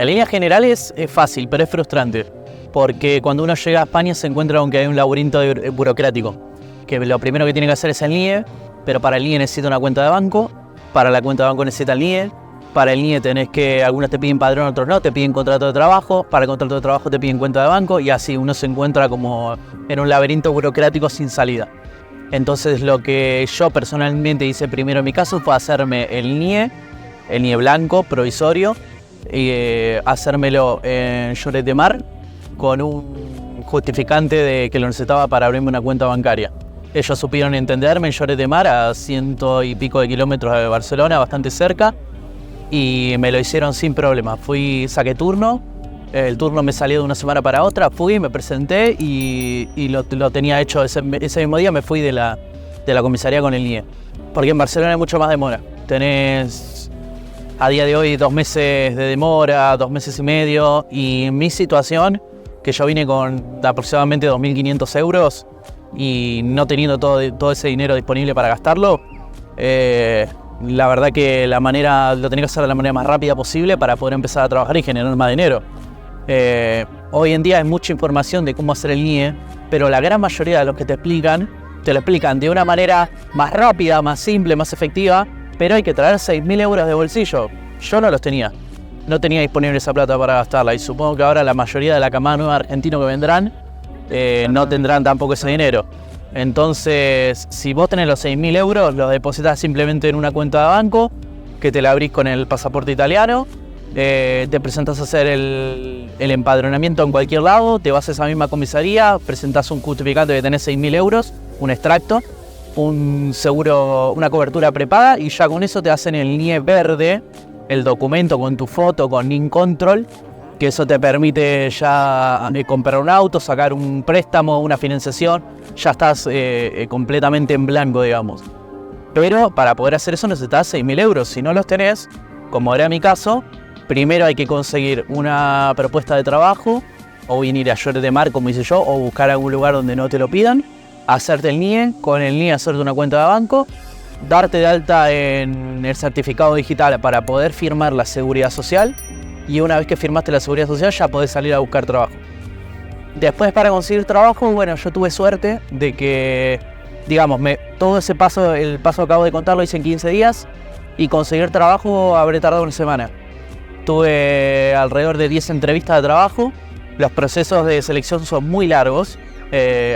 En líneas generales es fácil, pero es frustrante. Porque cuando uno llega a España se encuentra con que hay un laberinto burocrático. Que lo primero que tiene que hacer es el NIE, pero para el NIE necesita una cuenta de banco. Para la cuenta de banco necesita el NIE. Para el NIE tenés que, algunos te piden padrón, otros no, te piden contrato de trabajo. Para el contrato de trabajo te piden cuenta de banco. Y así uno se encuentra como en un laberinto burocrático sin salida. Entonces lo que yo personalmente hice primero en mi caso fue hacerme el NIE blanco, provisorio, y hacérmelo en Lloret de Mar con un justificante de que lo necesitaba para abrirme una cuenta bancaria. Ellos supieron entenderme en Lloret de Mar, a 100 y pico de kilómetros de Barcelona, bastante cerca, y me lo hicieron sin problema. Saqué turno, el turno me salió de una semana para otra, fui, me presenté y lo tenía hecho ese mismo día. Me fui de la comisaría con el NIE, porque en Barcelona hay mucho más demora. Tenés a día de hoy 2 meses de demora, 2 meses y medio, y en mi situación, que yo vine con aproximadamente 2.500 euros y no teniendo todo ese dinero disponible para gastarlo, la verdad que lo tenía que hacer de la manera más rápida posible para poder empezar a trabajar y generar más dinero. Hoy en día hay mucha información de cómo hacer el NIE, pero la gran mayoría de los que te lo explican de una manera más rápida, más simple, más efectiva, pero hay que traer 6.000 euros de bolsillo. Yo no los tenía. No tenía disponible esa plata para gastarla y supongo que ahora la mayoría de la camada nueva argentina que vendrán no tendrán tampoco ese dinero. Entonces, si vos tenés los 6.000 euros, los depositas simplemente en una cuenta de banco, que te la abrís con el pasaporte italiano, te presentás a hacer el empadronamiento en cualquier lado, te vas a esa misma comisaría, presentás un justificante que tenés 6.000 euros, un extracto, un seguro, una cobertura prepaga, y ya con eso te hacen el NIE verde, el documento con tu foto, con NIN Control, que eso te permite ya comprar un auto, sacar un préstamo, una financiación, ya estás completamente en blanco, digamos. Pero para poder hacer eso necesitas 6.000 euros. Si no los tenés, como era mi caso, primero hay que conseguir una propuesta de trabajo, o bien ir a Lloret de Mar, como hice yo, o buscar algún lugar donde no te lo pidan, hacerte el NIE, con el NIE hacerte una cuenta de banco, darte de alta en el certificado digital para poder firmar la seguridad social, y una vez que firmaste la seguridad social ya podés salir a buscar trabajo. Después, para conseguir trabajo, bueno, yo tuve suerte de que, digamos, todo ese paso, el paso que acabo de contar, lo hice en 15 días, y conseguir trabajo habré tardado una semana. Tuve alrededor de 10 entrevistas de trabajo. Los procesos de selección son muy largos.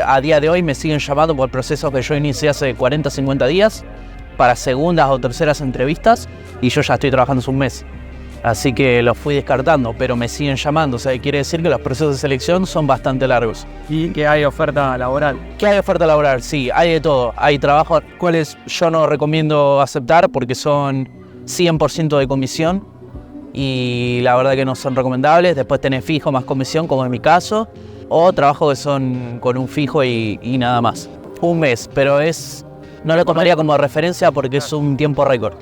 A día de hoy me siguen llamando por procesos que yo inicié hace 40, 50 días para segundas o terceras entrevistas, y yo ya estoy trabajando hace un mes. Así que los fui descartando, pero me siguen llamando. O sea, quiere decir que los procesos de selección son bastante largos. ¿Y que hay oferta laboral? ¿Qué hay oferta laboral? Sí, hay de todo. Hay trabajos cuales yo no recomiendo aceptar porque son 100% de comisión y la verdad que no son recomendables. Después tenés fijo más comisión, como en mi caso, o trabajos que son con un fijo y nada más. Un mes, pero no lo tomaría como referencia porque es un tiempo récord.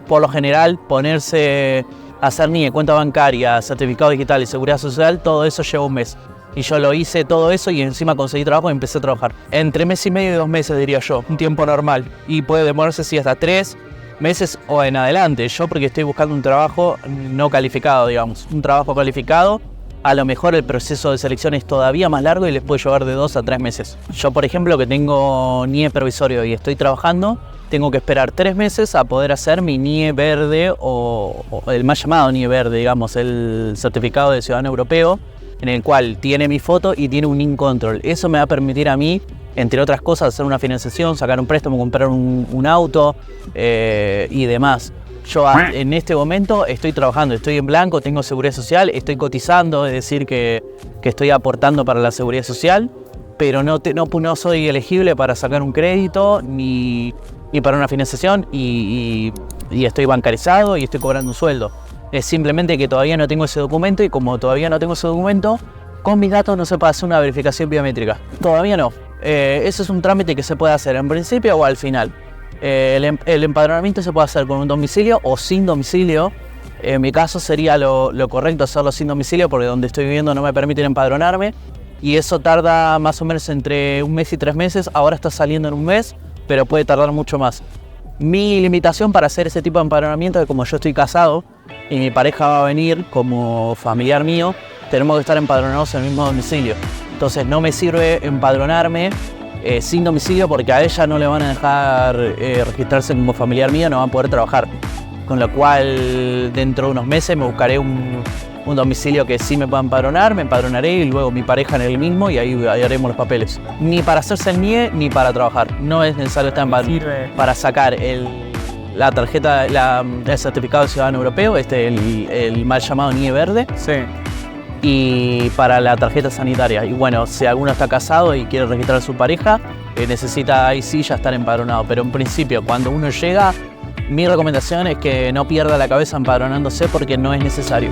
Por lo general, ponerse a hacer NIE, cuenta bancaria, certificado digital y seguridad social, todo eso lleva un mes. Y yo lo hice todo eso y encima conseguí trabajo y empecé a trabajar. Entre mes y medio y 2 meses, diría yo, un tiempo normal. Y puede demorarse sí, hasta 3 meses o en adelante. Yo porque estoy buscando un trabajo no calificado, digamos. Un trabajo calificado, a lo mejor el proceso de selección es todavía más largo y les puede llevar de 2 a 3 meses. Yo, por ejemplo, que tengo NIE provisorio y estoy trabajando, tengo que esperar 3 meses a poder hacer mi NIE verde o el más llamado NIE verde, digamos, el certificado de ciudadano europeo, en el cual tiene mi foto y tiene un NIN Control. Eso me va a permitir a mí, entre otras cosas, hacer una financiación, sacar un préstamo, comprar un auto y demás. Yo en este momento estoy trabajando, estoy en blanco, tengo seguridad social, estoy cotizando, es decir, que estoy aportando para la seguridad social, pero no soy elegible para sacar un crédito ni para una financiación y estoy bancarizado y estoy cobrando un sueldo. Es simplemente que todavía no tengo ese documento y como todavía no tengo ese documento, con mis datos no se puede hacer una verificación biométrica. Todavía no. Eso es un trámite que se puede hacer en principio o al final. El empadronamiento se puede hacer con un domicilio o sin domicilio. En mi caso sería lo correcto hacerlo sin domicilio porque donde estoy viviendo no me permiten empadronarme y eso tarda más o menos entre 1 mes y 3 meses. Ahora está saliendo en 1 mes, pero puede tardar mucho más. Mi limitación para hacer ese tipo de empadronamiento es que como yo estoy casado y mi pareja va a venir como familiar mío, tenemos que estar empadronados en el mismo domicilio. Entonces no me sirve empadronarme sin domicilio porque a ella no le van a dejar registrarse como familiar mío, no va a poder trabajar. Con lo cual dentro de unos meses me buscaré un domicilio que sí me pueda empadronar, me empadronaré y luego mi pareja en el mismo y ahí haremos los papeles. Ni para hacerse el NIE ni para trabajar. No es necesario estar empadronado para sacar la tarjeta, el certificado de ciudadano europeo, el mal llamado NIE verde. Sí. Y para la tarjeta sanitaria. Y bueno, si alguno está casado y quiere registrar a su pareja, necesita ahí sí ya estar empadronado. Pero en principio, cuando uno llega, mi recomendación es que no pierda la cabeza empadronándose porque no es necesario.